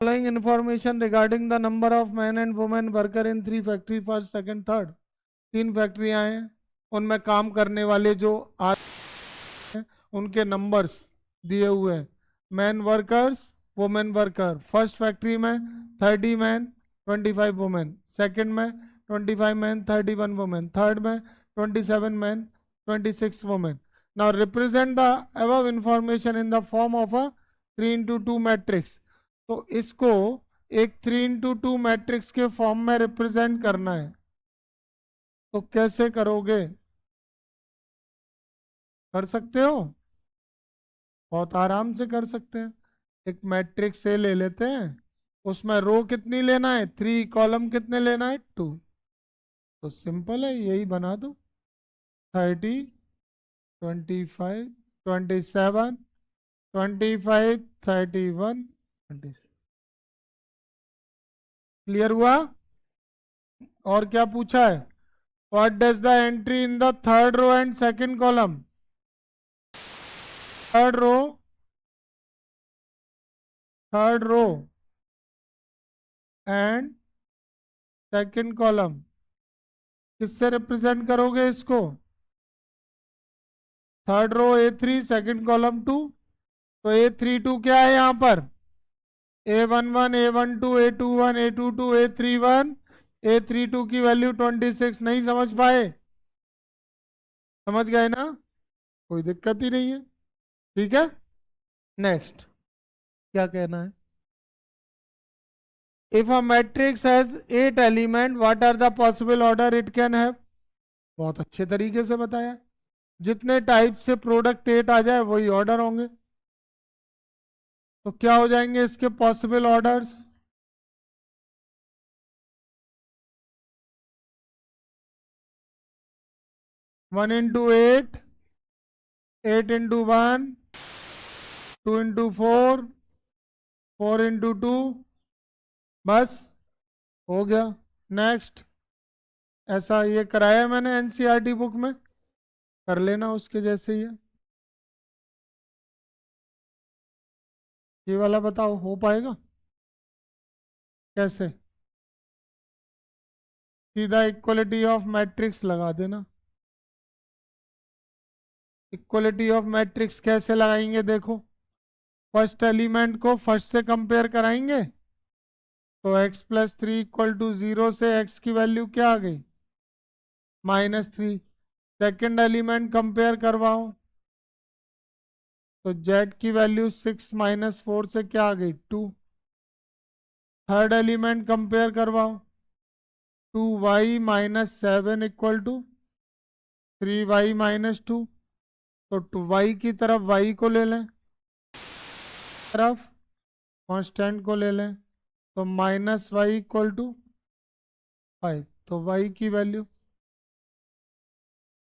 following information regarding the number of men and women worker in 3 factory first second third। 3 फैक्ट्रियां हैं, उनमें काम करने वाले जो आ हैं उनके नंबर्स दिए हुए हैं। Man workers, women worker. First factory में 30 मैन 25 वुमेन, सेकंड में 25 मैन 31 वुमेन, थर्ड में 27 man 26 women. Now represent the above information in the form of a 3x2 matrix. तो इसको एक 3x2 मैट्रिक्स के फॉर्म में रिप्रेजेंट करना है, तो कैसे करोगे? कर सकते हो, बहुत आराम से कर सकते हैं। एक मैट्रिक्स से ले लेते हैं, उसमें रो कितनी लेना है 3, कॉलम कितने लेना है 2। तो सिंपल है, यही बना दो। 30 25 27 25 31 20। क्लियर हुआ? और क्या पूछा है? What does the entry in the third row and second column? Third row and second column किससे रिप्रेजेंट करोगे इसको? Third row A3, second column 2। तो A32 क्या है यहां पर? A11 A12 A21 A22 A31 A32 की वैल्यू 26। नहीं समझ पाए? समझ गए ना? कोई दिक्कत ही नहीं है। ठीक है, नेक्स्ट क्या कहना है? If a matrix has 8 element what are the possible order it can have? बहुत अच्छे तरीके से बताया। जितने टाइप से प्रोडक्ट 8 आ जाए वही ऑर्डर होंगे। तो क्या हो जाएंगे इसके possible orders? 1 into 8, 8 into 1, 2 into 4, 4 into 2, बस हो गया। नेक्स्ट, ऐसा ये कराया मैंने एनसीईआरटी बुक में, कर लेना उसके जैसे ही है। ये वाला बताओ हो पाएगा कैसे? सीधा इक्वलिटी ऑफ मैट्रिक्स लगा देना। इक्वलिटी ऑफ मैट्रिक्स कैसे लगाएंगे देखो। फर्स्ट एलिमेंट को फर्स्ट से कंपेयर कराएंगे, तो x+3 इक्वल टू 0 से x की वैल्यू क्या आ गई? -3। सेकेंड एलिमेंट कंपेयर करवाओ, तो z की वैल्यू 6 - 4 से क्या आ गई? 2। थर्ड एलिमेंट कंपेयर करवाओ, 2y - 7 इक्वल टू 3y - 2। तो 2y की तरफ y को ले लें, तरफ कांस्टेंट को ले लें, तो -y इक्वल टू 5। तो y की वैल्यू।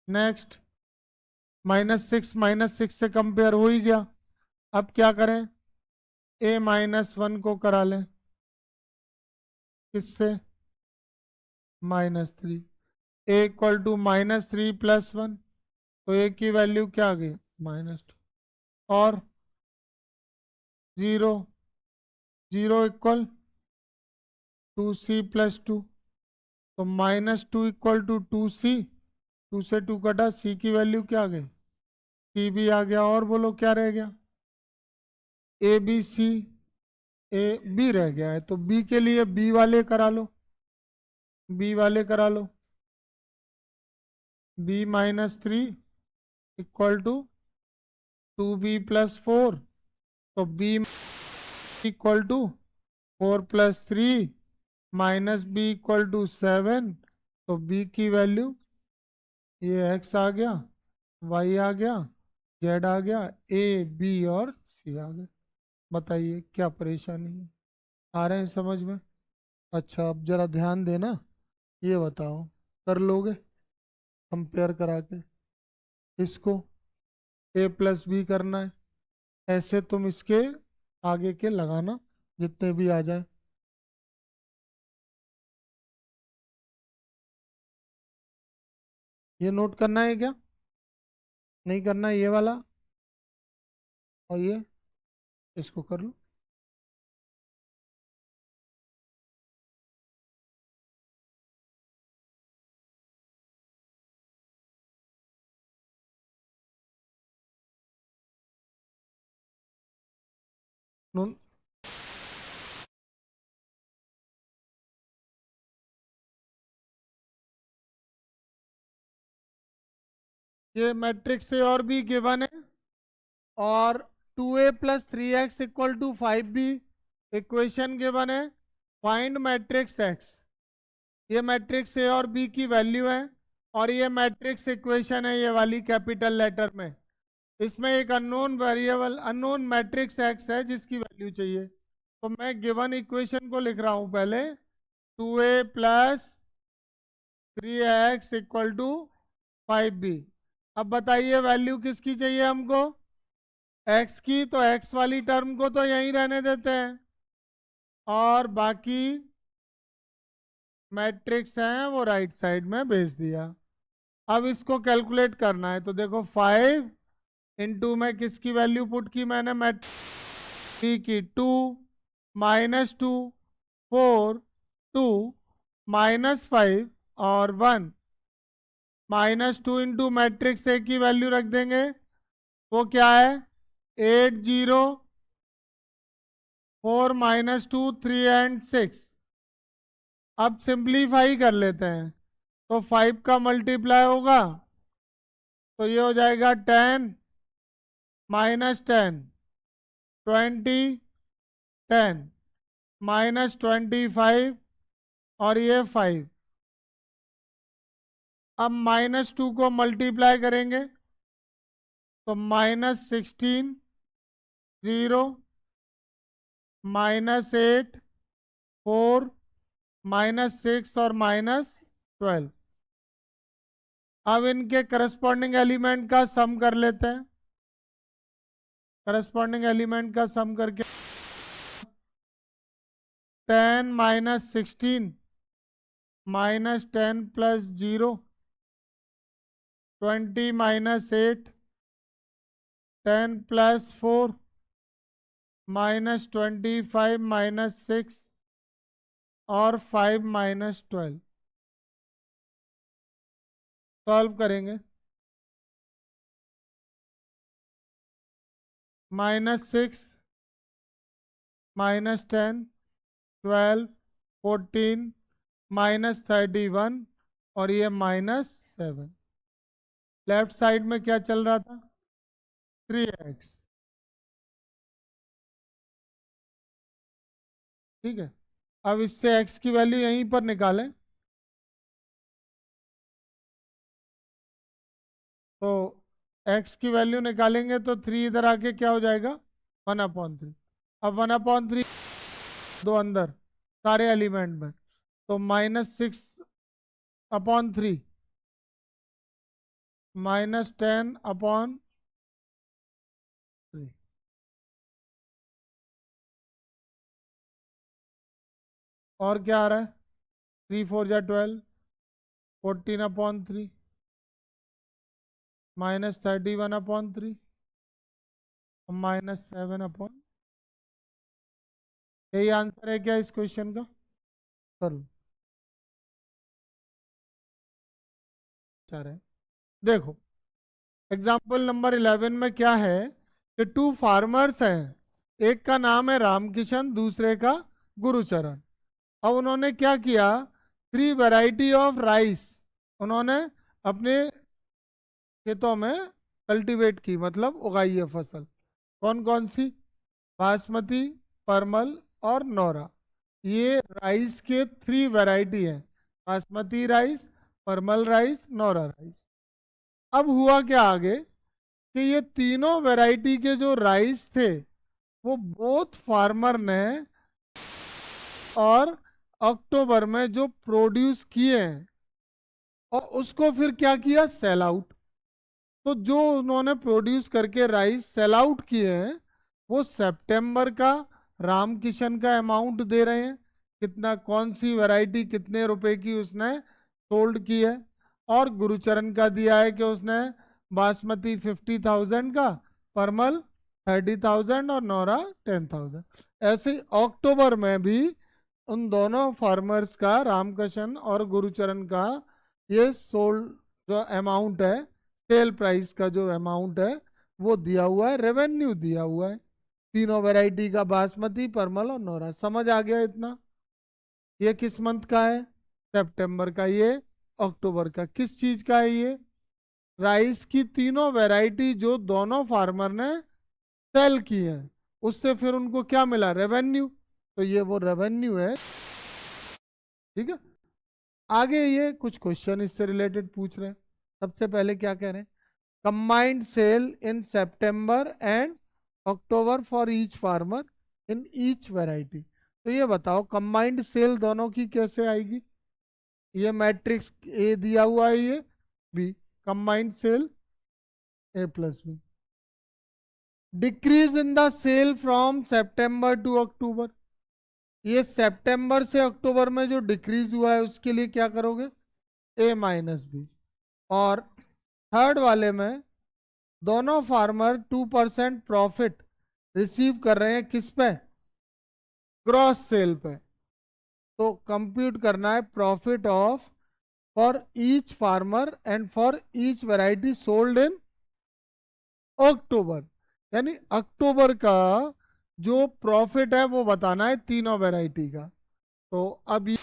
नेक्स्ट, -6 से कंपेयर हो ही गया। अब क्या करें? a-1 को करा लें, किससे? -3। a इक्वल टू -3 + 1, तो a की वैल्यू क्या आ गई? -2। और 0, 0 इक्वल 2c + 2, तो -2 इक्वल टू 2c। 2 से 2 कटा, c की वैल्यू क्या आ गई? c भी आ गया। और बोलो क्या रह गया? a b c, a b रह गया है, तो b के लिए b वाले करा लो, b वाले करा लो। b - 3 इक्वल टू 2b + 4, तो b equal to 4 + 3 -b equal to 7। तो b की वैल्यू, ये x आ गया, y आ गया, z आ गया, a b और c आ गया। बताइए क्या परेशानी है? आ रहे हैं समझ में? अच्छा, अब जरा ध्यान देना। ये बताओ, कर लोगे कंपेयर करा के? इसको a+b करना है, ऐसे तुम इसके आगे के लगाना जितने भी आ जाए। ये नोट करना है क्या? नहीं करना है? ये वाला और ये, इसको कर लो। नून ये मैट्रिक्स ए और बी गिवन है और 2a plus 3x equal to 5b equation given है। Find matrix x। ये मैट्रिक्स ए और बी की वैल्यू है और ये मैट्रिक्स इक्वेशन है ये वाली कैपिटल लेटर में। इसमें एक unknown variable unknown matrix x है जिसकी वैल्यू चाहिए। तो मैं गिवन इक्वेशन को लिख रहा हूं पहले 2a plus 3x equal to 5b। अब बताइए वैल्यू किसकी चाहिए हमको, x की। तो x वाली टर्म को तो यहीं रहने देते हैं और बाकी मैट्रिक्स हैं वो राइट साइड में भेज दिया। अब इसको कैलकुलेट करना है तो देखो 5 इंटू में किसकी वैल्यू पुट की मैंने, मैट्रिक्स की 2 माइनस 2 4 2 माइनस 5 और 1 -2 इंटू मैट्रिक्स ए की वैल्यू रख देंगे वो क्या है 8 0 4 -2 3 एंड 6। अब सिंप्लीफाई कर लेते हैं तो 5 का मल्टीप्लाई होगा तो ये हो जाएगा 10 -10 20 10 -25 और ये 5। अब -2 को मल्टीप्लाई करेंगे तो -16 0 -8 4 -6 और -12। अब इनके करस्पॉन्डिंग एलिमेंट का सम कर लेते हैं। करस्पॉन्डिंग एलिमेंट का सम करके 10 -16 -10 प्लस 0 20 -8 10 प्लस 4 -25 -6 और 5 -12 सॉल्व करेंगे। -6 -10 12 14 -31 और ये -7। लेफ्ट साइड में क्या चल रहा था 3x। ठीक है, अब इससे x की वैल्यू यहीं पर निकालें तो x की वैल्यू निकालेंगे तो 3 इधर आके क्या हो जाएगा 1/3। अब 1/3 दो अंदर सारे एलिमेंट में तो -6/3 -10/3 और क्या आ रहा है 3 4 जा 12 14/3 -31/3 -7। यही आंसर है क्या इस क्वेश्चन का, करो रहे। देखो एग्जाम्पल नंबर 11 में क्या है कि 2 फार्मर्स हैं, एक का नाम है रामकिशन दूसरे का गुरुचरण। अब उन्होंने क्या किया 3 वैरायटी ऑफ राइस उन्होंने अपने खेतों में कल्टीवेट की, मतलब उगाई है फसल। कौन कौन सी, बासमती परमल और नौरा। ये राइस के 3 वैरायटी हैं, बासमती राइस परमल राइस नौरा राइस। अब हुआ क्या आगे कि ये तीनों वैरायटी के जो राइस थे वो बोथ फार्मर ने और अक्टूबर में जो प्रोड्यूस किए हैं और उसको फिर क्या किया सेल आउट। तो जो उन्होंने प्रोड्यूस करके राइस सेल आउट किए हैं वो सितंबर का रामकिशन का अमाउंट दे रहे हैं, कितना कौन सी वैरायटी कितने रुपए की उसने सोल्ड की है। और गुरुचरण का दिया है कि उसने बासमती 50,000 का, परमल 30,000 और नौरा 10,000। ऐसे अक्टूबर में भी उन दोनों फार्मर्स का रामकिशन और गुरुचरण का ये सोल्ड जो अमाउंट है सेल प्राइस का जो अमाउंट है वो दिया हुआ है, रेवेन्यू दिया हुआ है। तीनों वैरायटी का, बासमती, परमल और नोरा। समझ आ गया इतना? ये किस मंथ का है? सितंबर का। ये अक्टूबर का। किस चीज का है ये? राइस की तीनों वैरायटी जो दोनों फार्मर ने सेल की है, उससे फिर उनको क्या मिला? रेवेन्यू। तो ये वो रेवेन्यू है। ठीक है। आगे ये कुछ क्वेश्चन इससे रिलेटेड पूछ रहे हैं। सबसे पहले क्या कह रहे हैं? Combined sale in September and October for each farmer in each variety. तो ये बताओ कंबाइंड सेल दोनों की कैसे आएगी? ये मैट्रिक्स ए दिया हुआ है, ये B. Combined sale A plus B. Decrease in the sale from September to October. ये सितंबर से अक्टूबर में जो डिक्रीज हुआ है उसके लिए क्या करोगे? ए माइनस बी। और थर्ड वाले में दोनों फार्मर 2% प्रॉफिट रिसीव कर रहे हैं किस पे? ग्रॉस सेल पे। तो कंप्यूट करना है profit of for each farmer and for each variety sold in October. यानी अक्टूबर का जो प्रॉफिट है वो बताना है तीनों वैरायटी का। तो अब ये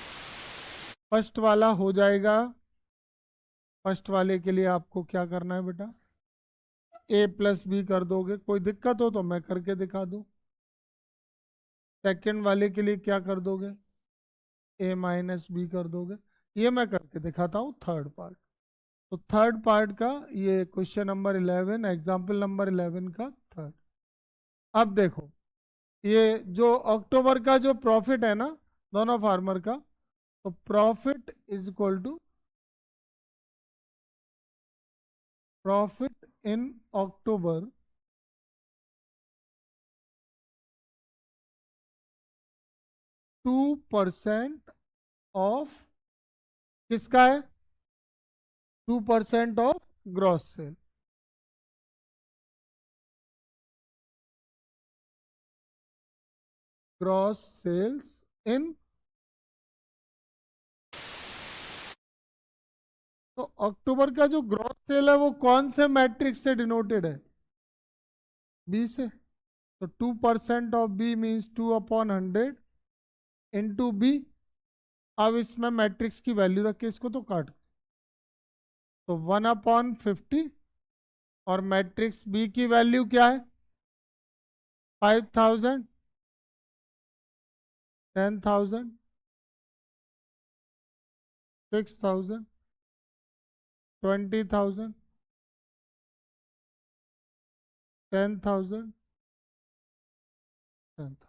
फर्स्ट वाला हो जाएगा। फर्स्ट वाले के लिए आपको क्या करना है बेटा? ए प्लस बी कर दोगे। कोई दिक्कत हो तो मैं करके दिखा दूं। सेकंड वाले के लिए क्या कर दोगे? ए माइनस बी कर दोगे। ये मैं करके दिखाता हूँ थर्ड पार्ट। तो थर्ड पार्ट का ये क्वेश्चन नंबर 11, एग्जाम्पल नंबर 11 का थर्ड। अब देखो, ये जो अक्टूबर का जो प्रॉफिट है ना दोनों फार्मर का, तो profit is equal to profit in October 2% of किसका है? 2% of gross sale. Gross sales in. तो अक्टूबर का जो ग्रॉस सेल है वो कौन से मैट्रिक्स से डिनोटेड है? बी से। तो 2% of b means 2/100 into b. अब इसमें मैट्रिक्स की वैल्यू रख के इसको तो काट। तो 1/50। और मैट्रिक्स बी की वैल्यू क्या है? 5000, 10,000, 6,000, 20,000, 10,000, 10,000।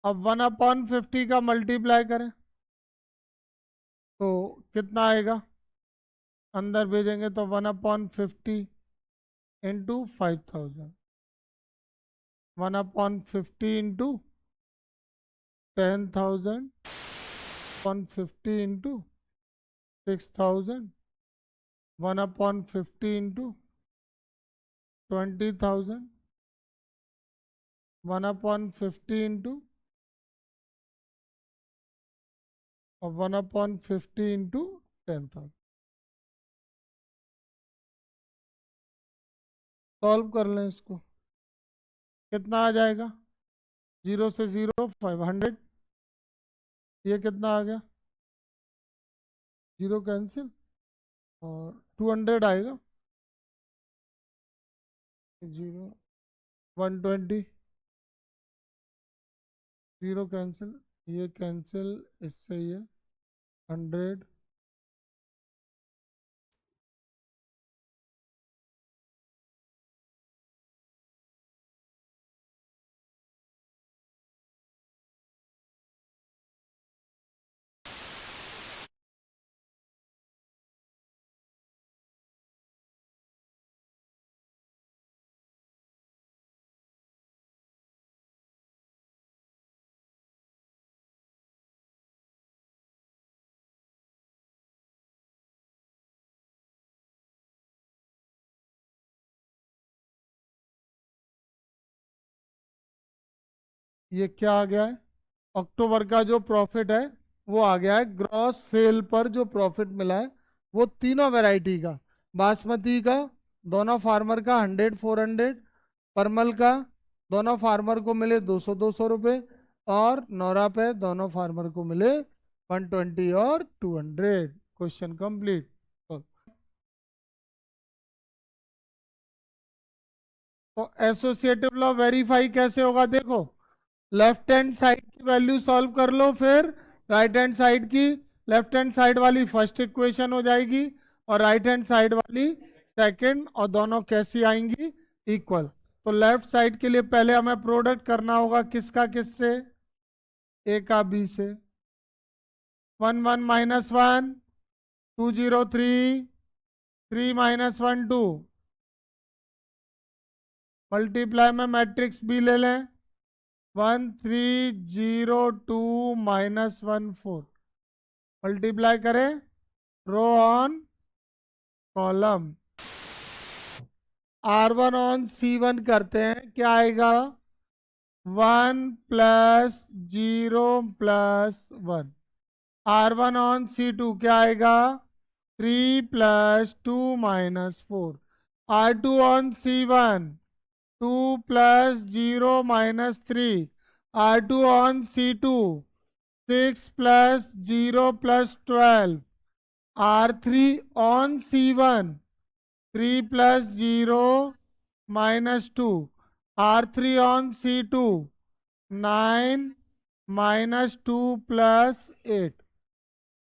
अब 1/50 का मल्टीप्लाई करें तो कितना आएगा? अंदर भेजेंगे तो 1/50 into 5,000। 1/50 into 10,000। 1/50 into 6,000। 1/50 into 20,000। 1/50 into और 1/50 इंटू 10,000। सॉल्व कर लें इसको। कितना आ जाएगा? 0 से 0 500। ये कितना आ गया? 0 कैंसिल और 200 आएगा। 0 120। 0 कैंसिल, ये कैंसिल, इससे ये 100। ये क्या आ गया है? अक्टूबर का जो प्रॉफिट है वो आ गया है ग्रॉस सेल पर जो प्रॉफिट मिला है वो तीनों वैरायटी का, बासमती का, दोनों फार्मर का 100 400, परमल का दोनों फार्मर को मिले 200 200 रुपये, और नौरा पे दोनों फार्मर को मिले 120 और 200। Question complete. तो एसोसिएटिव लॉ वेरीफाई कैसे होगा देखो, लेफ्ट हैंड साइड की वैल्यू सॉल्व कर लो, फिर राइट हैंड साइड की। लेफ्ट हैंड साइड वाली फर्स्ट इक्वेशन हो जाएगी और राइट हैंड साइड वाली सेकंड, और दोनों कैसी आएंगी, इक्वल। तो लेफ्ट साइड के लिए पहले हमें प्रोडक्ट करना होगा, किसका किससे, ए का बी से। 1 1 -1 2 0 3 3 -1 2, मल्टीप्लाई में मैट्रिक्स बी ले लें, 1 3 0 2 -1 4, मल्टीप्लाई करें रो on column. R1 on C1 करते हैं, क्या आएगा, 1 + 0 + 1। R1 ऑन C2 क्या आएगा, 3 + 2 -4। R2 on C1 2 + 0 -3। R2 on C2 6 + 0 + 12। R3 on C1 3 + 0 -2। R3 on C2 9 -2 + 8।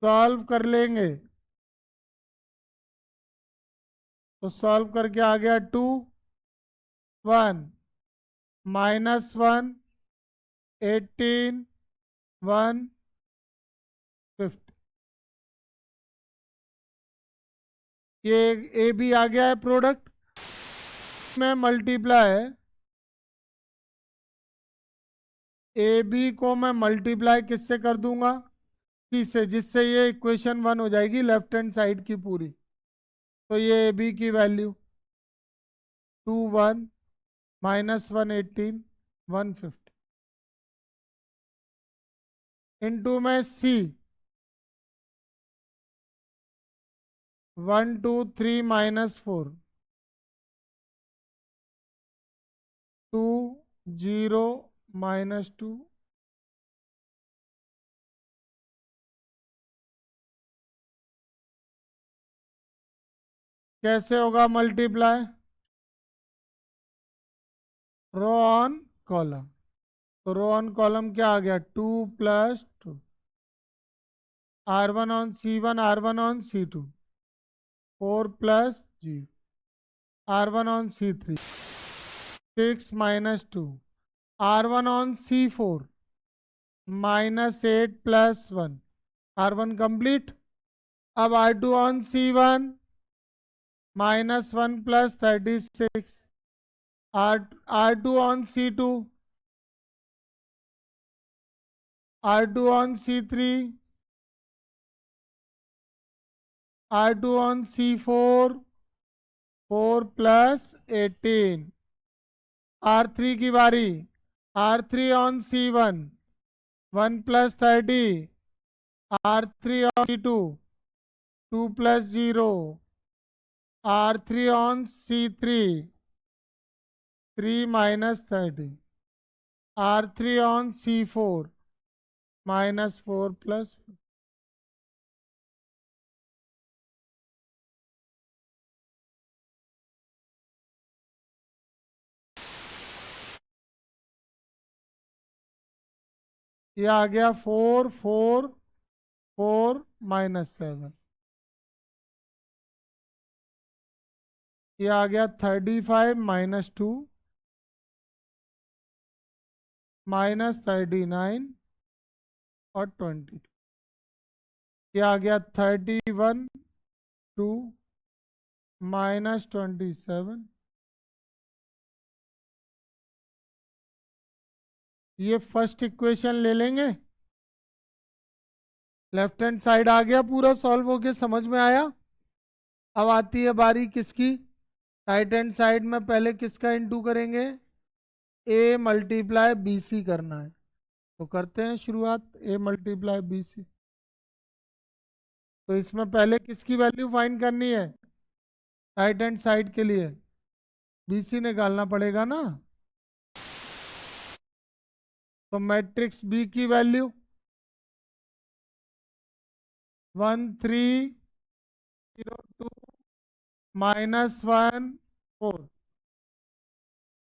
Solve कर लेंगे, तो सॉल्व करके आ गया 2 1 -1 18 1 50। ये ए बी आ गया है प्रोडक्ट में मल्टीप्लाई, ए बी को मैं मल्टीप्लाई किससे कर दूंगा, सी से, जिससे ये इक्वेशन 1 हो जाएगी लेफ्ट हैंड साइड की पूरी। तो ये ए बी की वैल्यू 2 1 -1 18 150 इंटू में सी 1 2 3 -4 2 0 -2। कैसे होगा मल्टीप्लाई, रो ऑन कॉलम। तो रो ऑन कॉलम क्या आ गया, 2 + 2। R1 on C1 R1 on C2 4 + 0। R1 on C3 6 -2। R1 on C4 -8 + 1। R1 complete. अब R2 on C1 -1 + 36। R2 on C2 R2 on C3 R2 on C4 4 + 18। R3 की बारी, R3 on C1 1 + 30। R3 on C2 2 + 0। R3 on C3 3 -30। R3 on C4 -4 + ये आ गया 4 4 4 -7। ये आ गया 35 -2 -39 और 20। ये आ गया 31 2 -27। ये फर्स्ट इक्वेशन ले लेंगे, लेफ्ट हैंड साइड आ गया पूरा सॉल्व होके, समझ में आया। अब आती है बारी किसकी, राइट हैंड साइड में पहले किसका इनटू करेंगे, ए मल्टीप्लाई बी सी करना है। तो करते हैं शुरुआत, ए मल्टीप्लाई बी सी। तो इसमें पहले किसकी वैल्यू फाइंड करनी है, राइट हैंड साइड के लिए BC निकालना पड़ेगा ना। तो मैट्रिक्स बी की वैल्यू 1302 -1 4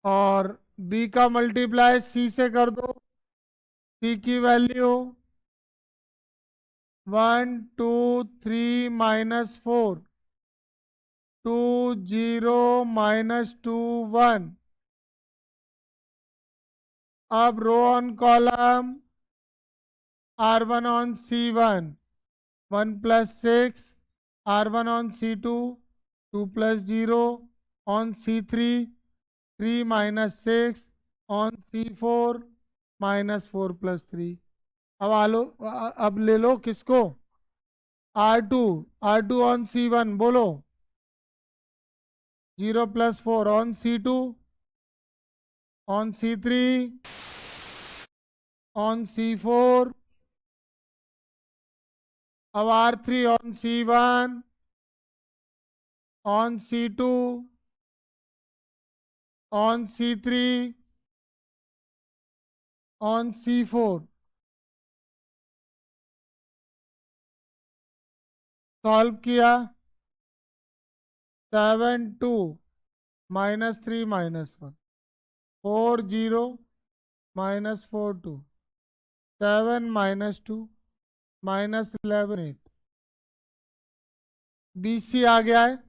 और बी का मल्टीप्लाई सी से कर दो। सी की वैल्यू 1 2 3 -4 2 0 -2 1। अब row on column R1 on C1 1 + 6 R1 on C2 2 + 0 on C3 3 -6 on C4 -4 + 3। अब ले लो किसको R2 R2 on C1 बोलो 0 + 4 on C2 on C3 on C4। अब R3 on C1 on C2 on C3 on C4। Solve किया 7 2 -3 -1 4 0 -4 2 7 -2 -11 8। BC आ गया है।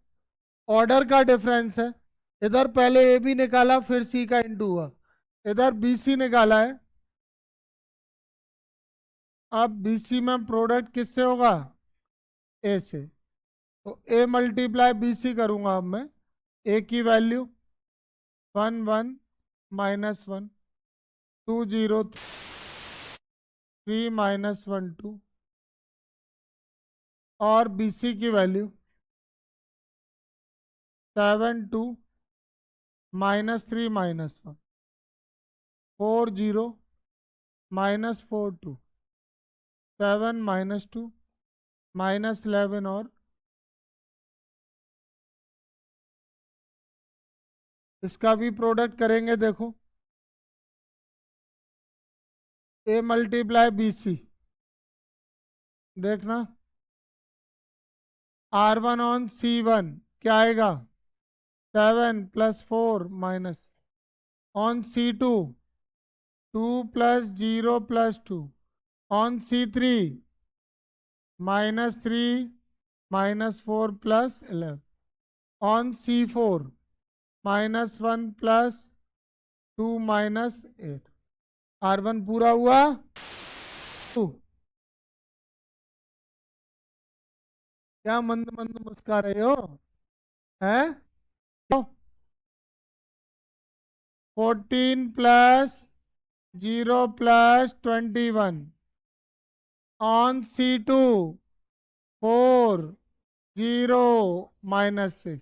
Order का difference है। इधर पहले ए बी निकाला फिर सी का इंटू हुआ। इधर BC निकाला है। अब BC में प्रोडक्ट किससे होगा ए से। तो A मल्टीप्लाई BC करूंगा अब मैं। ए की वैल्यू 1 1 -1 2 0 3 -1 2 और BC की वैल्यू 7 2 -3 -1 4 0 -4 2 7 -2 -11 और इसका भी प्रोडक्ट करेंगे। देखो A मल्टीप्लाई BC देखना R1 on C1 क्या आएगा 7 + 4 minus on C2 2 + 0 + 2 on C3 -3 -4 + 11 on C4 -1 + 2 -8। R1 पूरा हुआ। क्या मंद मंद मुस्का रहे हो हैं। 14 + 0 + 21 on C2 4 0 -6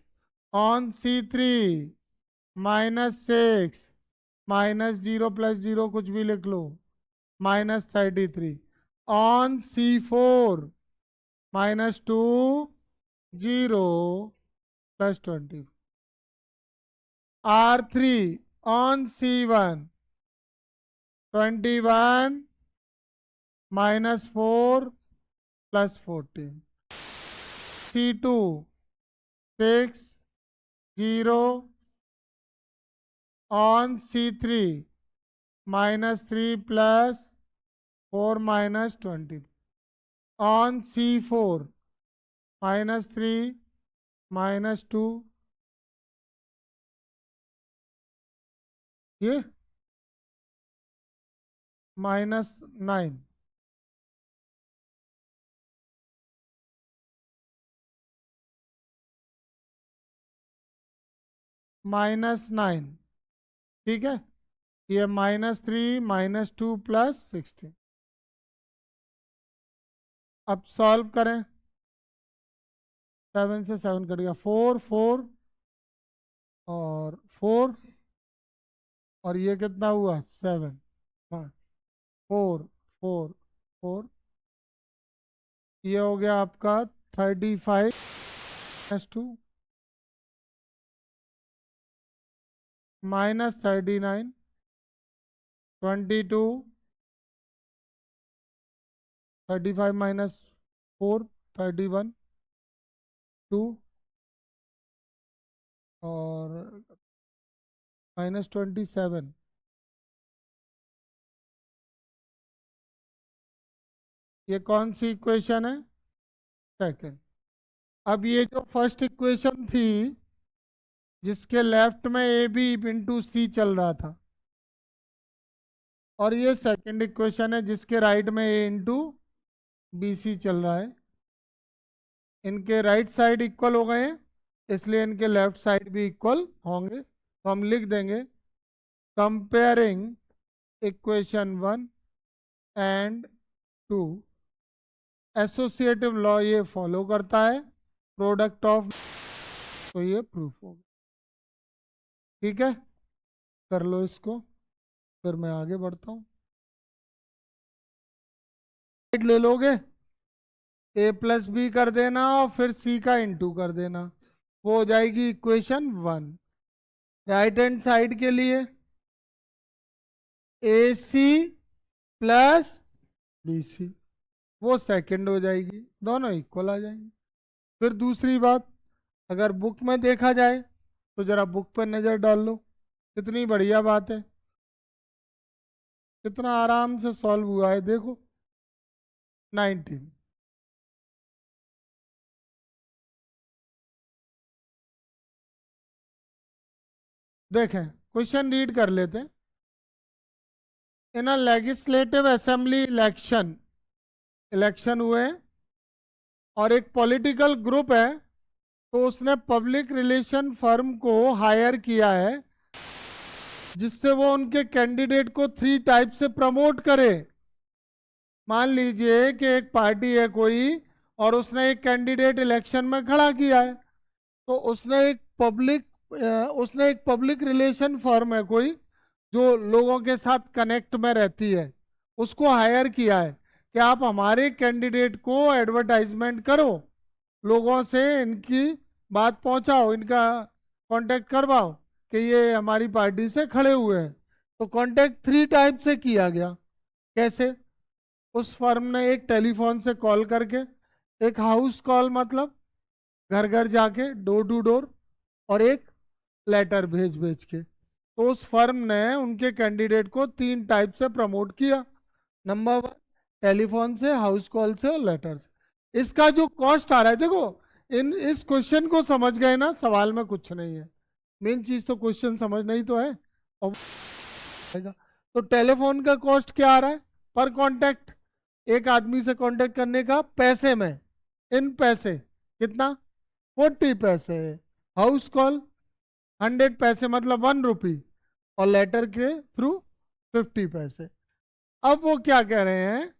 on C3 -6 -0 + 0 कुछ भी लिख लो -33 on C4 -2 0 + 20 R3 on C1 21 -4 + 14 C2 6 0 on C3 -3 + 4 -20 on C4 -3 -2 ये -9 -9 ठीक है। ये -3 -2 + 16। अब सॉल्व करें 7 से 7 कट गया 4 4 और 4 और ये कितना हुआ 7 4 4 4। ये हो गया आपका 35 -2 -39, 22, 35 -4, 31, 2 और -27। ये कौन सी इक्वेशन है? सेकंड। अब ये जो फर्स्ट इक्वेशन थी जिसके लेफ्ट में ए बी इंटू सी चल रहा था, और ये सेकंड इक्वेशन है जिसके राइट में ए इंटू बी सी चल रहा है। इनके राइट साइड इक्वल हो गए हैं, इसलिए इनके लेफ्ट साइड भी इक्वल होंगे। तो हम लिख देंगे comparing equation 1 and 2, associative law ये फॉलो करता है, प्रोडक्ट ऑफ, तो ये प्रूफ होगा। ठीक है, कर लो इसको, फिर मैं आगे बढ़ता हूँ। ले लोगे, ए प्लस बी कर देना और फिर सी का इंटू कर देना, वो हो जाएगी इक्वेशन 1। राइट हैंड साइड के लिए ए सी प्लस बी सी, वो सेकंड हो जाएगी, दोनों इक्वल आ जाएंगे। फिर दूसरी बात, अगर बुक में देखा जाए तो जरा बुक पर नज़र डाल लो, कितनी बढ़िया बात है, कितना आराम से सॉल्व हुआ है। देखो 19, देखें क्वेश्चन रीड कर लेते हैं। इन अ लेजिस्लेटिव असेंबली इलेक्शन, इलेक्शन हुए और एक पॉलिटिकल ग्रुप है, तो उसने पब्लिक रिलेशन फर्म को हायर किया है जिससे वो उनके कैंडिडेट को 3 टाइप से प्रमोट करे। मान लीजिए कि एक पार्टी है कोई और उसने एक कैंडिडेट इलेक्शन में खड़ा किया है, तो उसने एक पब्लिक रिलेशन फर्म है कोई जो लोगों के साथ कनेक्ट में रहती है, उसको हायर किया है कि आप हमारे कैंडिडेट को एडवर्टाइजमेंट करो, लोगों से इनकी बात पहुंचाओ, इनका कांटेक्ट करवाओ कि ये हमारी पार्टी से खड़े हुए हैं। तो कांटेक्ट 3 टाइप से किया गया। कैसे? उस फर्म ने एक टेलीफोन से कॉल करके, एक हाउस कॉल मतलब घर घर जाके डोर टू डोर, और एक लेटर भेज भेज के। तो उस फर्म ने उनके कैंडिडेट को 3 टाइप से प्रमोट किया। नंबर 1 टेलीफोन से, हाउस कॉल से और लेटर से। इसका जो कॉस्ट आ रहा है, देखो इन इस क्वेश्चन को समझ गए ना, सवाल में कुछ नहीं है, मेन चीज तो क्वेश्चन समझना ही तो है। और तो टेलीफोन का कॉस्ट क्या आ रहा है पर कांटेक्ट, एक आदमी से कांटेक्ट करने का पैसे में, इन पैसे कितना, 40 पैसे। हाउस कॉल 100 पैसे मतलब 1 रुपी, और लेटर के थ्रू 50 पैसे। अब वो क्या कह रहे हैं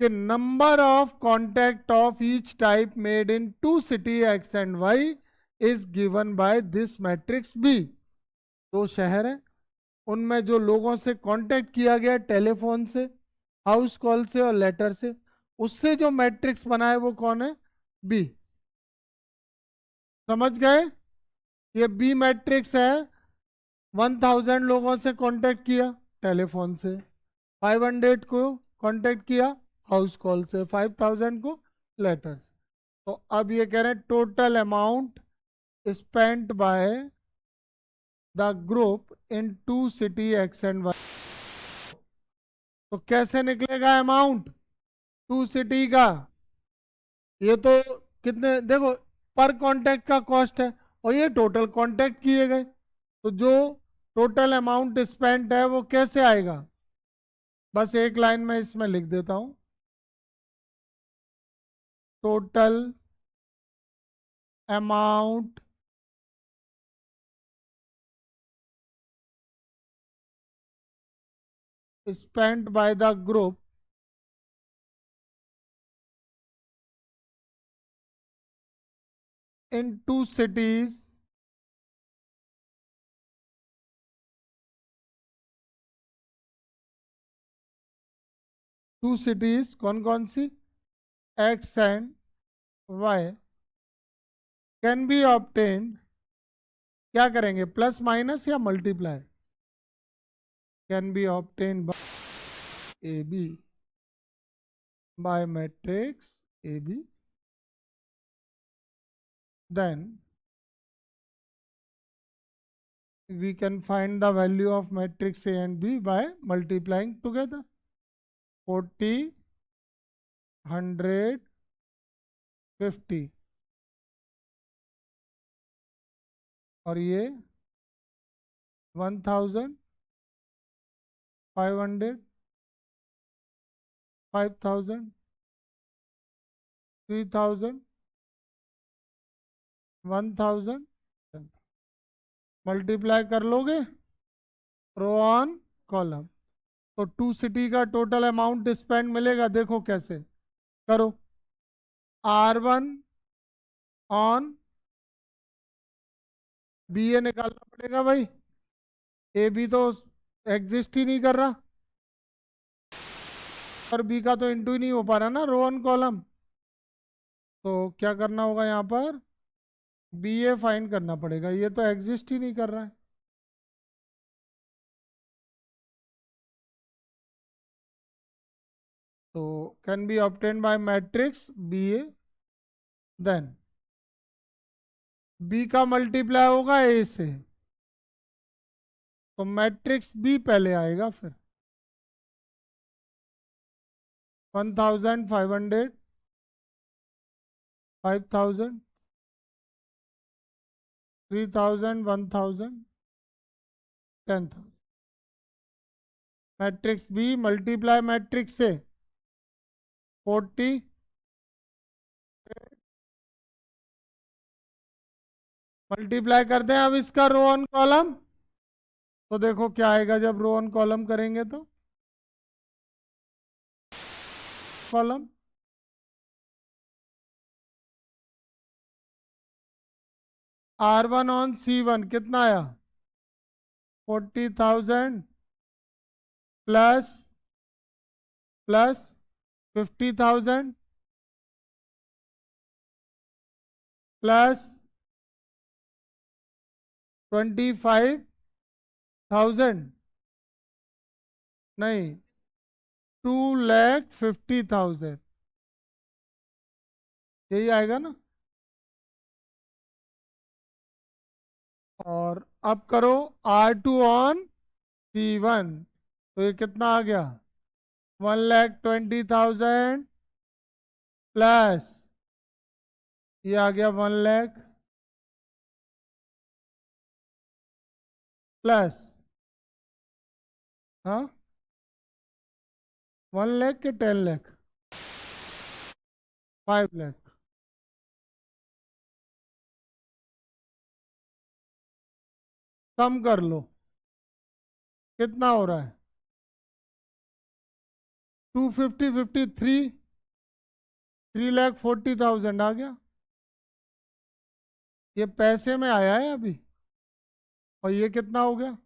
कि number of contact of each type made in 2 city X and Y is given by this matrix B. 2 शहर है, उनमें जो लोगों से कांटेक्ट किया गया टेलीफोन से, हाउस कॉल से और लेटर से, उससे जो मैट्रिक्स बना है वो कौन है? बी। समझ गए? ये बी मैट्रिक्स है। 1000 लोगों से कांटेक्ट किया टेलीफोन से, 500 को कांटेक्ट किया हाउस कॉल से, 5000 को लेटर से। तो अब ये कह रहे हैं total amount spent by the group in 2 city X and Y. तो कैसे निकलेगा अमाउंट 2 सिटी का? ये तो कितने, देखो पर कांटेक्ट का कॉस्ट है और ये टोटल कांटेक्ट किए गए, तो जो टोटल अमाउंट स्पेंट है वो कैसे आएगा? बस एक लाइन में इसमें लिख देता हूं, total amount spent by the group in 2 cities कौन कौन सी? X and Y can be obtained क्या करेंगे, प्लस माइनस या multiply, can be obtain by A B by matrix A B, then we can find the value of matrix A and B by multiplying together. 40, 100, 50 और ये 1000, 500, 5000, 3000, 1000, multiply कर लोगे रो on column, तो 2 city का total amount spend मिलेगा। देखो कैसे करो, R1 ऑन बी ए निकालना पड़ेगा भाई, ए बी तो एग्जिस्ट ही नहीं कर रहा और बी का तो इंटू ही नहीं हो पा रहा ना रो ऑन कॉलम, तो क्या करना होगा यहाँ पर, बी ए फाइंड करना पड़ेगा, ये तो एग्जिस्ट ही नहीं कर रहा है। तो can be obtain by matrix B A, then B का मल्टीप्लाई होगा ए से, तो मैट्रिक्स बी पहले आएगा, फिर 1500, 5000, 3000, 1000, 10,000, मैट्रिक्स बी मल्टीप्लाई मैट्रिक्स से 40, मल्टीप्लाई करते हैं अब इसका रो ऑन कॉलम, तो देखो क्या आएगा जब रो ऑन कॉलम करेंगे, तो कॉलम R1 ऑन C1 कितना आया, 40,000 प्लस 50,000 प्लस 25,000, नहीं 2,50,000, यही आएगा ना। और अब करो R2 ऑन C1, तो ये कितना आ गया, 1,20,000 प्लस ये आ गया 1,00,000 प्लस, हाँ 1,00,000 के 10,00,000, 5,00,000, कम कर लो कितना हो रहा है, 250, 53, 3,40,000 आ गया, ये पैसे में आया है अभी, और ये कितना हो गया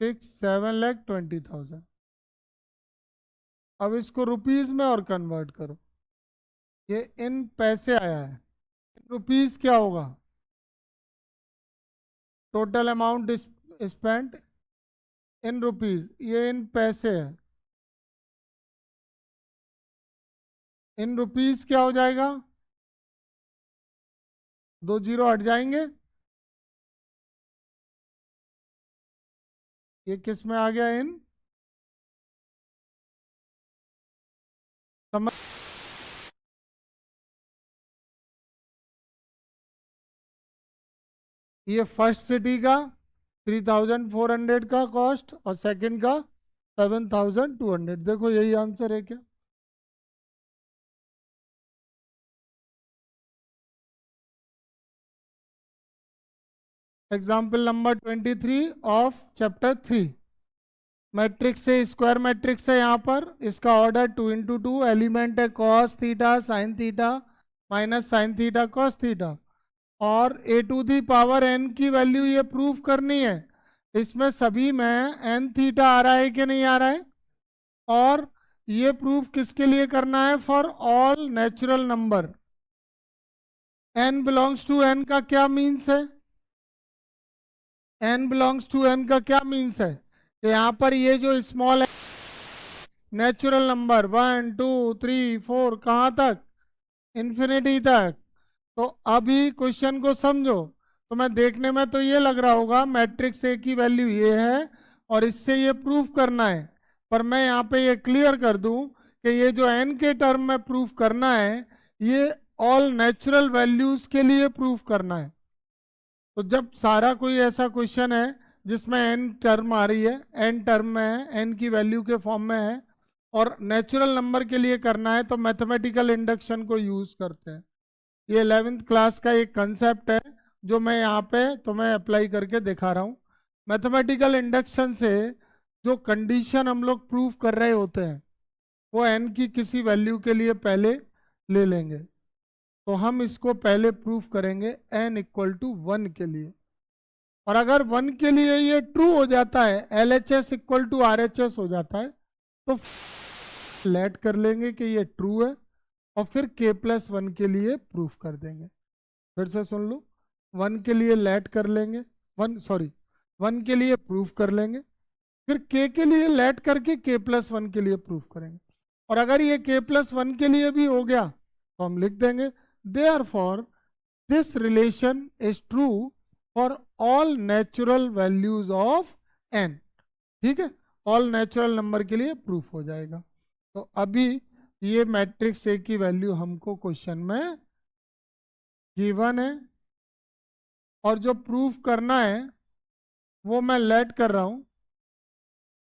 7,20,000। अब इसको रुपीस में और कन्वर्ट करो, ये इन पैसे आया है, रुपीस क्या होगा, total amount spent in rupees, ये इन पैसे है, इन रुपीस क्या हो जाएगा, 2 जीरो हट जाएंगे, ये किस में आ गया, इन समझ, ये फर्स्ट सिटी का 3,400 का कॉस्ट और सेकंड का 7,200, देखो यही आंसर है क्या। Example number 23 of chapter 3, matrix से स्क्वायर मैट्रिक्स है यहाँ पर, इसका ऑर्डर 2 × 2, एलिमेंट है cos theta sine theta minus sine theta cos theta, और a to the power n की वैल्यू ये प्रूफ करनी है, इसमें सभी में n थीटा आ रहा है कि नहीं आ रहा है, और ये प्रूफ किसके लिए करना है, for all natural number, n belongs to n का क्या मीन्स है, n बिलोंग्स टू n का क्या मीन्स है कि यहाँ पर ये जो स्मॉल नेचुरल नंबर 1 2 3 4 कहाँ तक, इन्फिनिटी तक। तो अभी क्वेश्चन को समझो, तो मैं देखने में तो ये लग रहा होगा मैट्रिक्स ए की वैल्यू ये है और इससे ये प्रूफ करना है, पर मैं यहाँ पे ये क्लियर कर दूं कि ये जो एन के टर्म में प्रूफ करना है ये ऑल नेचुरल वैल्यूज के लिए प्रूफ करना है। तो जब सारा कोई ऐसा क्वेश्चन है जिसमें एन टर्म आ रही है, एन टर्म में है, एन की वैल्यू के फॉर्म में है और नेचुरल नंबर के लिए करना है, तो मैथमेटिकल इंडक्शन को यूज करते हैं। ये 11th क्लास का एक कंसेप्ट है जो मैं यहाँ पे तुम्हें अप्लाई करके दिखा रहा हूँ। मैथमेटिकल इंडक्शन से जो कंडीशन हम लोग प्रूफ कर रहे होते हैं वो एन की किसी वैल्यू के लिए पहले ले लेंगे, तो हम इसको पहले प्रूफ करेंगे एन इक्वल टू 1 के लिए। और अगर 1 के लिए ये ट्रू हो जाता है, L H S equal to R H S हो जाता है, तो लेट कर लेंगे कि ये ट्रू है और फिर k प्लस 1 के लिए प्रूफ कर देंगे। फिर से सुन लो, 1 के लिए लेट कर लेंगे, 1 के लिए प्रूफ कर लेंगे, फिर k के लिए लेट करके k प्लस 1 के लिए प्रूफ करेंगे। और अगर ये k प्लस 1 के लिए भी हो गया तो हम लिख देंगे therefore this relation is true for all natural values of n। ठीक है, ऑल नेचुरल नंबर के लिए प्रूफ हो जाएगा। तो अभी ये मैट्रिक्स ए की वैल्यू हमको क्वेश्चन में गिवन है और जो प्रूफ करना है वो मैं लेट कर रहा हूं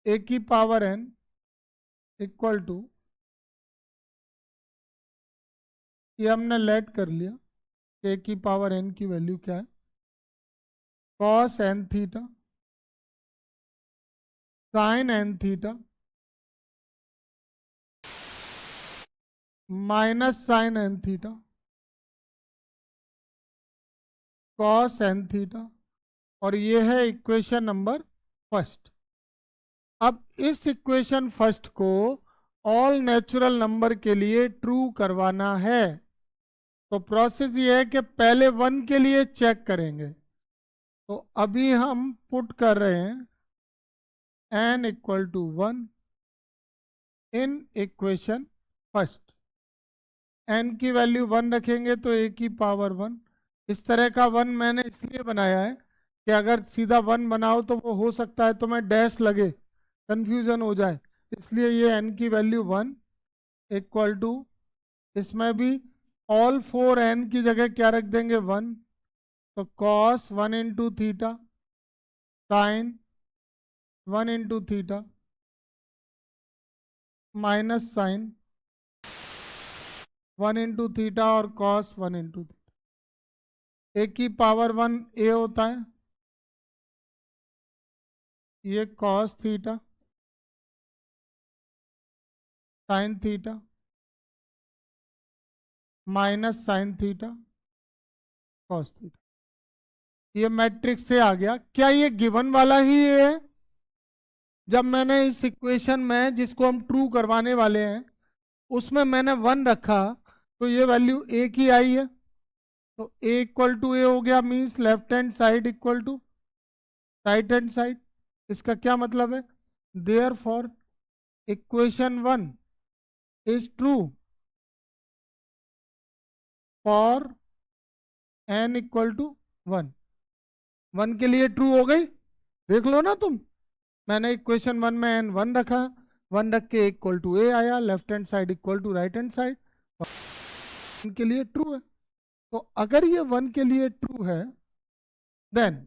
ए की पावर n इक्वल टू, ये हमने लेट कर लिया, ए की पावर n की वैल्यू क्या है, cos n theta sine n theta minus sine n theta cos n theta, और ये है इक्वेशन नंबर फर्स्ट। अब इस इक्वेशन फर्स्ट को ऑल नेचुरल नंबर के लिए ट्रू करवाना है, तो प्रोसेस ये है कि पहले 1 के लिए चेक करेंगे। तो अभी हम पुट कर रहे हैं n equal to 1 in equation first. n की वैल्यू 1 रखेंगे तो a की पावर 1। इस तरह का 1 मैंने इसलिए बनाया है कि अगर सीधा 1 बनाओ तो वो हो सकता है तुम्हें डैश लगे, कंफ्यूजन हो जाए, इसलिए ये n की वैल्यू 1 इक्वल टू, इसमें भी ऑल 4 n की जगह क्या रख देंगे 1, तो cos 1 into theta sine 1 into theta minus sine 1 into theta और कॉस 1 इंटू थीटा। ए की पावर 1 ए होता है, ये cos theta sine theta minus sine theta cos theta. ये मैट्रिक्स से आ गया। क्या ये गिवन वाला ही है? जब मैंने इस इक्वेशन में जिसको हम ट्रू करवाने वाले हैं उसमें मैंने 1 रखा तो ये वैल्यू ए की आई है, तो ए इक्वल टू ए हो गया, means left hand side equal to right hand side. इसका क्या मतलब है, therefore equation 1 is true for n equal to 1। 1 के लिए ट्रू हो गई, देख लो ना तुम, मैंने इक्वेशन 1 में n 1 रखा, 1 रख के इक्वल टू ए आया, left hand side equal to right hand side, 1 के लिए ट्रू है। तो अगर ये 1 के लिए ट्रू है देन,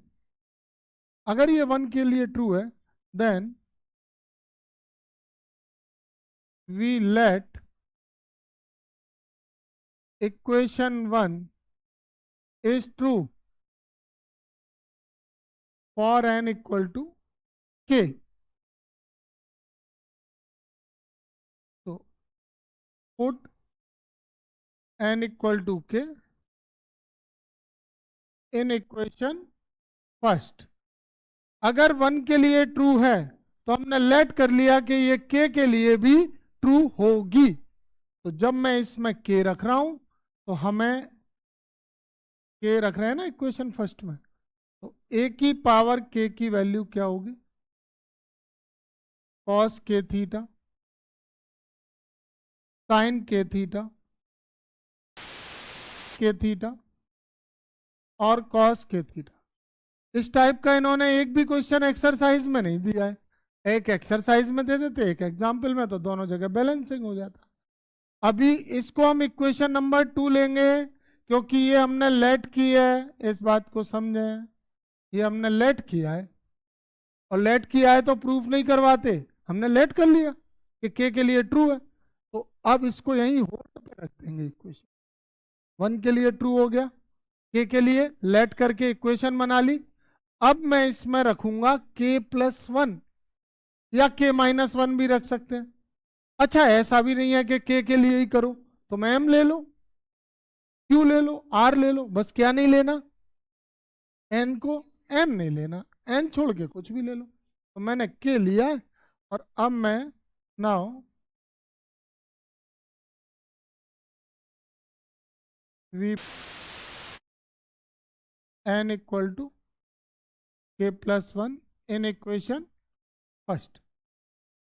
अगर ये 1 के लिए ट्रू है then we let equation 1 is true for n equal to k। So put n equal to k in equation first. अगर 1 के लिए ट्रू है तो हमने लेट कर लिया कि ये k के लिए भी ट्रू होगी। तो जब मैं इसमें k रख रहा हूं तो हमें k रख रहे हैं ना इक्वेशन फर्स्ट में, तो ए की पावर के की वैल्यू क्या होगी? कॉस के थीटा, साइन के थीटा, के थीटा और कॉस के थीटा। इस टाइप का इन्होंने एक भी क्वेश्चन एक्सरसाइज में नहीं दिया है। एक एक्सरसाइज में दे देते, एक एग्जाम्पल में, तो दोनों जगह बैलेंसिंग हो जाता। अभी इसको हम इक्वेशन नंबर 2 लेंगे, क्योंकि ये हमने लेट की है। इस बात को समझें, ये हमने लेट किया है, और लेट किया है तो प्रूफ नहीं करवाते, हमने लेट कर लिया कि के लिए ट्रू है। तो अब इसको यहीं होल्ड पे रख देंगे। इक्वेशन 1 के लिए ट्रू हो गया, के लिए लेट करके इक्वेशन बना ली। अब मैं इसमें रखूंगा k+1, या k-1 भी रख सकते हैं। अच्छा, ऐसा भी नहीं है कि के लिए ही करो, तो मैं m ले लो, q ले लो, r ले लो, बस क्या नहीं लेना? n को, n नहीं लेना, n छोड़ के कुछ भी ले लो। तो मैंने के लिया है, और अब मैं now we n equal to k+1 in equation first.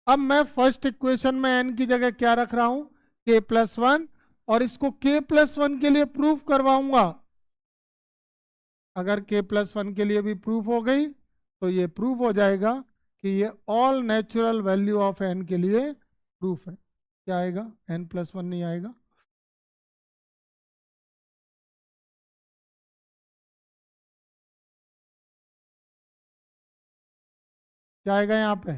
अब मैं फर्स्ट इक्वेशन में n की जगह क्या रख रहा हूं? k+1, और इसको k+1 के लिए प्रूफ करवाऊंगा। अगर k+1 के लिए भी प्रूफ हो गई, तो ये प्रूफ हो जाएगा कि ये all natural value of n के लिए प्रूफ है। क्या आएगा? n+1 नहीं आएगा। क्या आएगा यहाँ पे?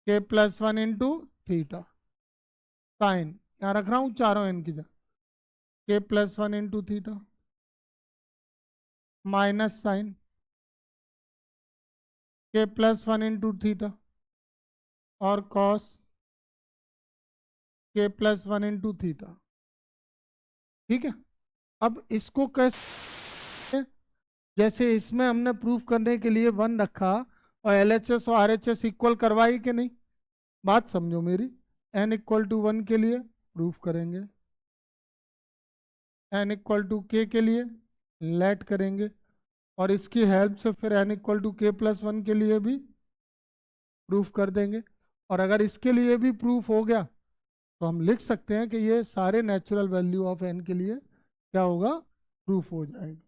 k+1 इंटू थीटा साइन, यहाँ रख रहा हूँ चारों n की जगह, k+1 into theta minus sine k+1 into theta और कॉस k+1 इंटू थीटा। ठीक है। अब इसको कैसे, जैसे इसमें हमने प्रूफ करने के लिए 1 रखा, और LHS और RHS इक्वल करवाई कि नहीं? बात समझो मेरी। n इक्वल टू 1 के लिए प्रूफ करेंगे, n इक्वल टू के लिए लेट करेंगे, और इसकी हेल्प से फिर n इक्वल टू k+1 के लिए भी प्रूफ कर देंगे। और अगर इसके लिए भी प्रूफ हो गया, तो हम लिख सकते हैं कि ये सारे नेचुरल वैल्यू ऑफ n के लिए क्या होगा? प्रूफ हो जाएगा।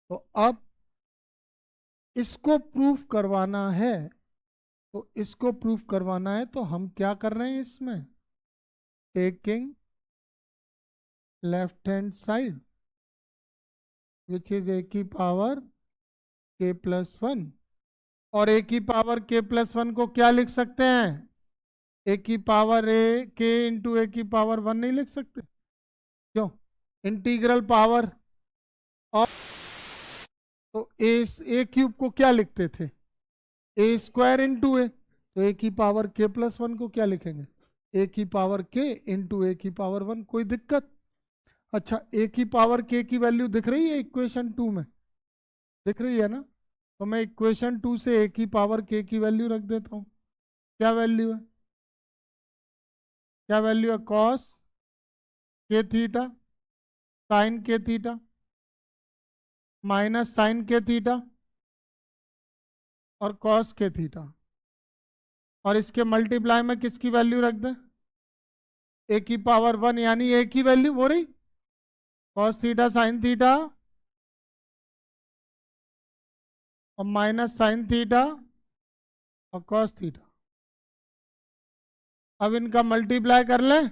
तो अब इसको प्रूफ करवाना है, तो इसको प्रूफ करवाना है, तो हम क्या कर रहे हैं इसमें? Taking left hand side which is a की पावर k+1, और ए की पावर k+1 को क्या लिख सकते हैं? ए की पावर ए के इंटू ए की पावर 1 नहीं लिख सकते? क्यों? Integral power. और तो ए क्यूब को क्या लिखते थे? ए स्क्वायर इंटू ए। तो ए की पावर k+1 को क्या लिखेंगे? ए की पावर के इंटू ए की पावर 1। कोई दिक्कत? अच्छा, ए की पावर के की वैल्यू दिख रही है इक्वेशन 2 में? दिख रही है ना? तो मैं इक्वेशन 2 से ए की पावर के की वैल्यू रख देता हूँ। क्या वैल्यू है? क्या वैल्यू है? कॉस के थीटा साइन के थीटा माइनस साइन के थीटा और कॉस के थीटा, और इसके मल्टीप्लाई में किसकी वैल्यू रख दें? ए की पावर 1, यानी ए की वैल्यू हो रही कॉस थीटा साइन थीटा और माइनस साइन थीटा और कॉस थीटा। अब इनका मल्टीप्लाई कर लें।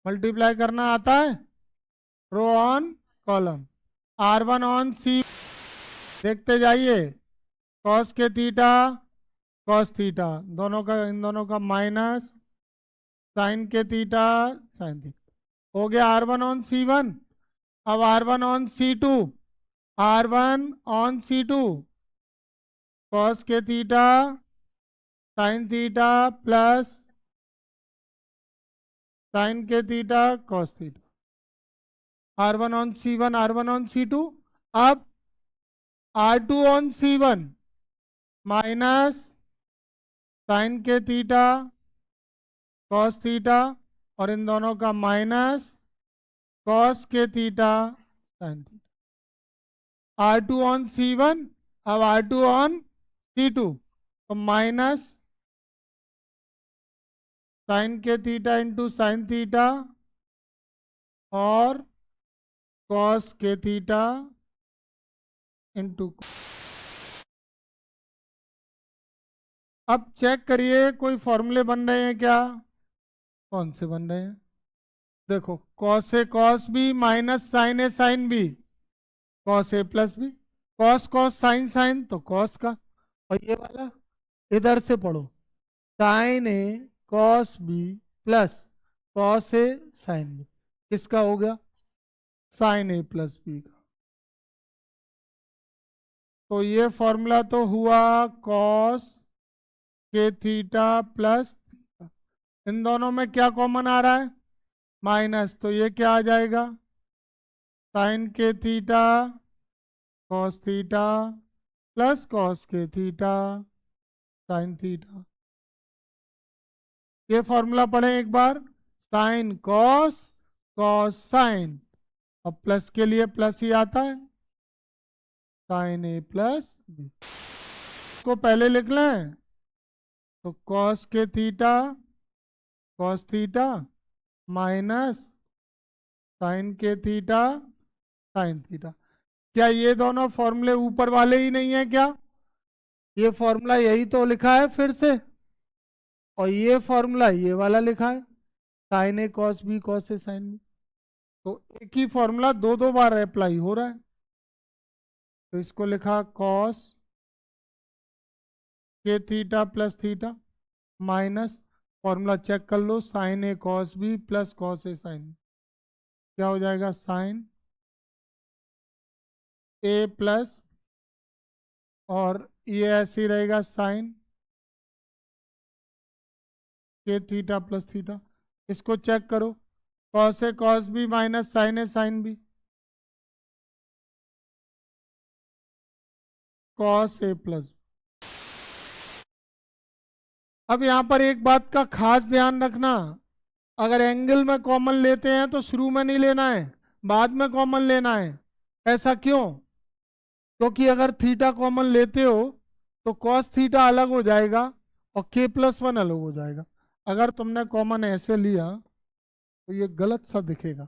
मल्टीप्लाई करना आता है? रो ऑन कॉलम, R1 ऑन सी, देखते जाइए। कॉस के थीटा कॉस थीटा, दोनों का, इन दोनों का माइनस, साइन के थीटा साइन थीटा, हो गया R1 ऑन C1। अब R1 on C2, R1 on C2, cos के theta sine theta plus sine के theta cos theta. R1 on C1, R1 on C2। अब R2 on C1 minus sine के theta cos theta, और इन दोनों का minus cos के theta sine theta. R2 on C1, अब R2 ऑन C2, तो माइनस साइन के थीटा इंटू साइन थीटा और कॉस के थीटा इंटू। अब चेक करिए कोई फॉर्मूले बन रहे हैं क्या? कौन से बन रहे हैं? देखो, cos A cos B minus sine A sine B, cos A plus B, cos cos sine sine तो कॉस का, और ये वाला इधर से पढ़ो, sine A cos B plus cos A sine B, किसका हो गया? साइन ए प्लस बी का। तो ये फॉर्मूला तो हुआ कॉस के थीटा प्लस थीटा, इन दोनों में क्या कॉमन आ रहा है? माइनस, तो ये क्या आ जाएगा? साइन के theta cos theta plus cos के थीटा साइन थीटा। ये फॉर्मूला पढ़ें एक बार, साइन कॉस कॉस साइन, और प्लस के लिए प्लस ही आता है, साइन ए प्लस बी को पहले लिख लें, तो कॉस के theta cos theta minus sine के थीटा साइन थीटा। क्या ये दोनों फॉर्मूले ऊपर वाले ही नहीं है क्या? ये फॉर्मूला यही तो लिखा है फिर से, और ये फॉर्मूला ये वाला लिखा है, sign A cos B cos A sine B, तो एक ही फॉर्मूला दो दो बार अप्लाई हो रहा है। तो इसको लिखा कॉस के theta plus theta minus, formula check कर लो, sine A cos B plus cos A sine B, क्या हो जाएगा? साइन ए प्लस, और ये ऐसे ही रहेगा साइन के थीटा प्लस थीटा। इसको चेक करो, cos A cos B minus sine A sine B, cos A plus. अब यहाँ पर एक बात का खास ध्यान रखना, अगर एंगल में कॉमन लेते हैं तो शुरू में नहीं लेना है, बाद में कॉमन लेना है। ऐसा क्यों? क्योंकि अगर थीटा कॉमन लेते हो तो कॉस थीटा अलग हो जाएगा और के प्लस वन अलग हो जाएगा। अगर तुमने कॉमन ऐसे लिया तो ये गलत सा दिखेगा,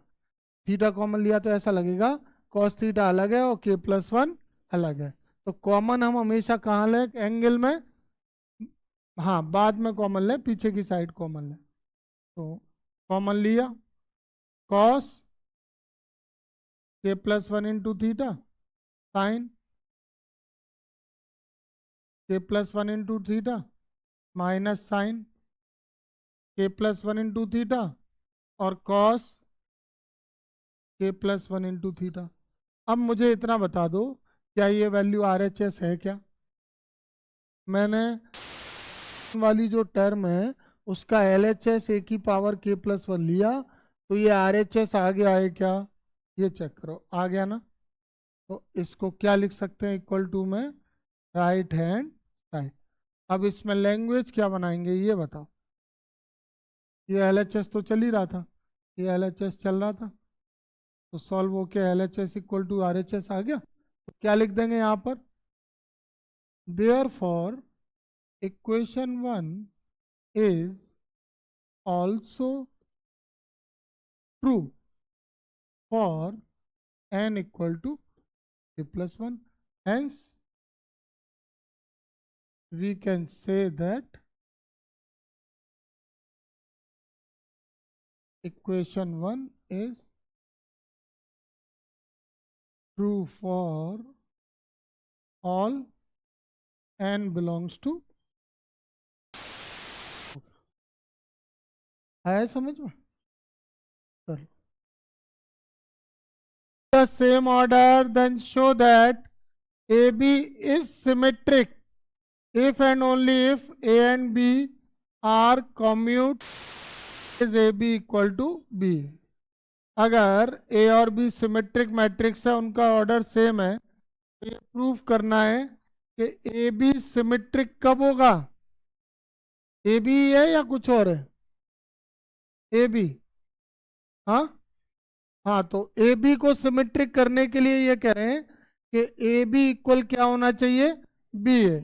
थीटा कॉमन लिया तो ऐसा लगेगा कॉस थीटा अलग है और के प्लस वन अलग है। तो कॉमन हम हमेशा कहाँ लें? एंगल में, हाँ बाद में कॉमन लें, पीछे की साइड कॉमन लें। तो कॉमन लिया, कॉस के plus one into theta sine के plus one into theta minus sine के प्लस वन इंटू थीटा और कॉस के प्लस वन इंटू थीटा। अब मुझे इतना बता दो, क्या ये वैल्यू RHS है क्या? मैंने वाली जो टर्म है उसका LHS ए की पावर के प्लस वन लिया, तो ये RHS आ गया है क्या? ये चेक करो, आ गया ना? तो इसको क्या लिख सकते हैं? इक्वल टू में राइट हैंड साइड। अब इसमें लैंग्वेज क्या बनाएंगे ये बताओ। ये LHS तो चल ही रहा था, ये LHS चल रहा था, तो सॉल्व होके LHS इक्वल टू RHS आ गया। तो क्या लिख देंगे यहाँ पर? Therefore equation 1 is also true for n equal to k plus 1. Hence, we can say that equation 1 is true for all n belongs to, है समझ में? कर the same order, then show that AB is symmetric if and only if A and B are commute is AB equal to B। अगर A और B symmetric matrix है, उनका order same है, तो ये प्रूफ करना है कि ए बी सिमेट्रिक कब होगा? ए बी है या कुछ और है? ए बी, हाँ हाँ, तो ए बी को सिमेट्रिक करने के लिए ये कह रहे हैं कि ए बी इक्वल क्या होना चाहिए, बी ए।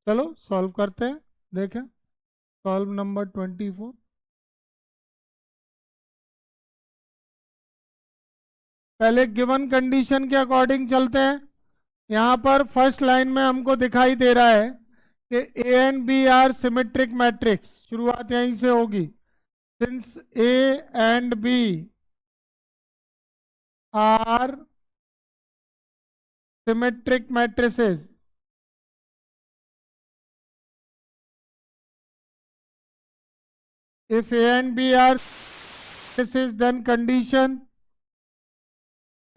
चलो सॉल्व करते हैं, देखें। Solve number 24। पहले गिवन कंडीशन के अकॉर्डिंग चलते हैं। यहाँ पर फर्स्ट लाइन में हमको दिखाई दे रहा है कि A and B are symmetric matrix, शुरुआत यहीं से होगी। Since A and B are symmetric matrices, if A and B are matrices, then condition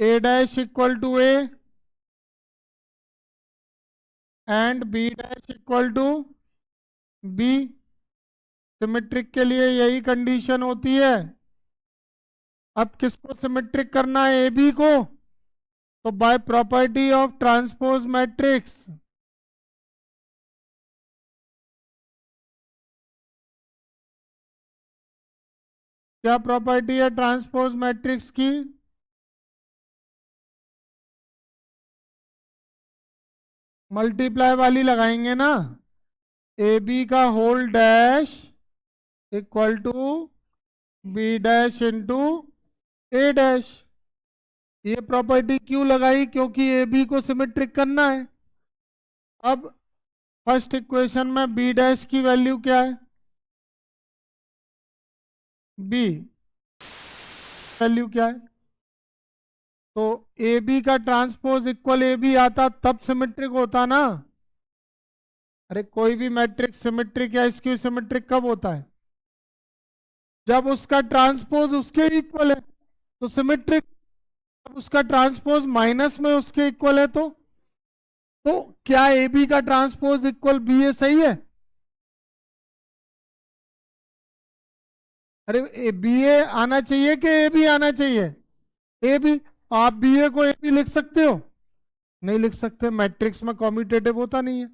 A dash equal to A and B dash equal to B, symmetric के लिए यही condition होती है। अब किसको सिमेट्रिक करना है, ए बी को, तो by property of transpose matrix, क्या प्रॉपर्टी है ट्रांसपोज मैट्रिक्स की, मल्टीप्लाई वाली लगाएंगे ना, ए बी का whole dash equal to B dash into A dash. ये प्रॉपर्टी क्यों लगाई, क्योंकि ए बी को सिमेट्रिक करना है। अब फर्स्ट इक्वेशन में बी डैश की वैल्यू क्या है, बी वैल्यू क्या है, तो ए बी का ट्रांसपोज इक्वल ए बी आता तब सिमेट्रिक होता ना। अरे कोई भी मैट्रिक्स सिमेट्रिक या स्क्यू सिमेट्रिक कब होता है, जब उसका ट्रांसपोज उसके इक्वल है तो सिमेट्रिक। अब उसका ट्रांसपोज माइनस में उसके इक्वल है तो क्या ए बी का ट्रांसपोज इक्वल बी ए सही है। अरे बी ए आना चाहिए कि ए बी आना चाहिए, ए बी। आप बी ए को ए बी लिख सकते हो, नहीं लिख सकते, मैट्रिक्स में कॉम्यूटेटिव होता नहीं है।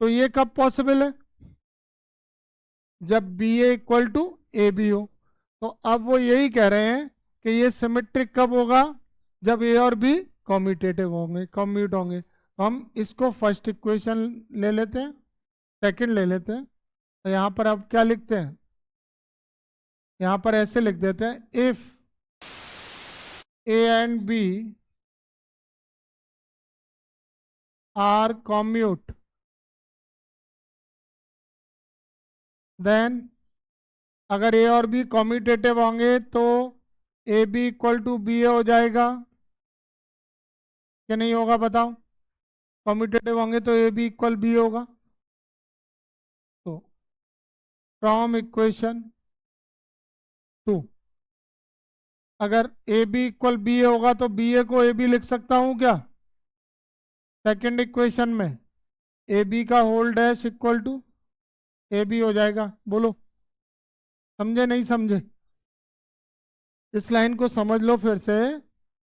तो ये कब पॉसिबल है, जब B A equal to A B हो। तो अब वो यही कह रहे हैं कि ये सिमेट्रिक कब होगा, जब ए और बी कॉम्यूटेटिव होंगे, कॉम्यूट होंगे। तो हम इसको फर्स्ट इक्वेशन ले लेते हैं, सेकंड ले लेते हैं। तो यहाँ पर अब क्या लिखते हैं, यहाँ पर ऐसे लिख देते हैं, if A and B are commute then, अगर ए और बी कॉम्यूटेटिव होंगे तो A B equal to B A हो जाएगा कि नहीं होगा, बताओ। कॉम्यूटेटिव होंगे तो ए बी इक्वल बी होगा। तो फ्रॉम इक्वेशन 2, अगर ए बी इक्वल बी ए होगा तो बी ए को ए बी लिख सकता हूं क्या, सेकंड इक्वेशन में ए बी का whole dash equal to A B हो जाएगा। बोलो समझे नहीं समझे, इस लाइन को समझ लो फिर से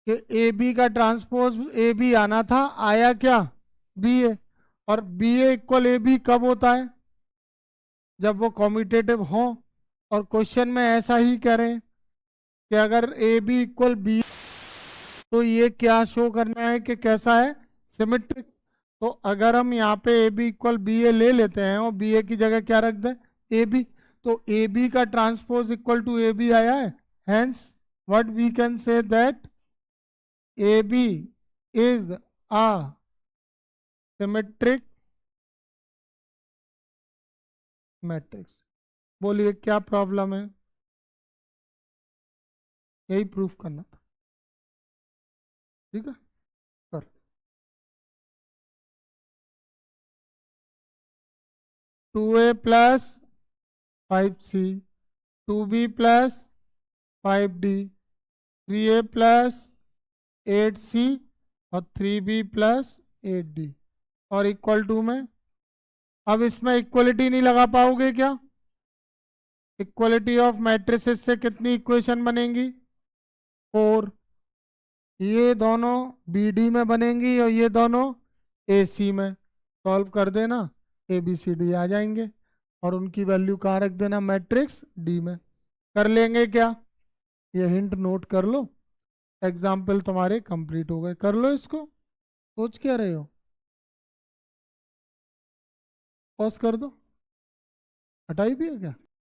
कि ए बी का ट्रांसपोज ए बी आना था, आया क्या, बी ए। और B A equal A B कब होता है, जब वो कॉम्यूटेटिव हो। और क्वेश्चन में ऐसा ही कह रहे हैं कि अगर ए बी इक्वल बी, तो ये क्या शो करना है कि कैसा है, सिमेट्रिक। तो अगर हम यहाँ पे ए बी इक्वल बी ए ले लेते हैं और बी ए की जगह क्या रख दें, ए बी, तो ए बी का transpose equal to A B आया है। Hence what we can say that A B is a symmetric matrix. बोलिए क्या प्रॉब्लम है, यही प्रूफ करना था, ठीक है। कर 2a plus 5c, 2b plus 5d, 3a plus 8c और 3b प्लस 8d और इक्वल टू में। अब इसमें इक्वलिटी नहीं लगा पाओगे क्या, इक्वलिटी ऑफ मैट्रिसेस से कितनी इक्वेशन बनेंगी, 4। ये दोनों बी डी में बनेंगी और ये दोनों ए सी में। सॉल्व कर देना, ए बी सी डी आ जाएंगे और उनकी वैल्यू कहाँ रख देना, मैट्रिक्स डी में। कर लेंगे क्या, ये हिंट नोट कर लो, एग्जाम्पल तुम्हारे कंप्लीट हो गए, कर लो इसको। सोच क्या रहे हो? पॉज कर दो। हटाई दिया क्या?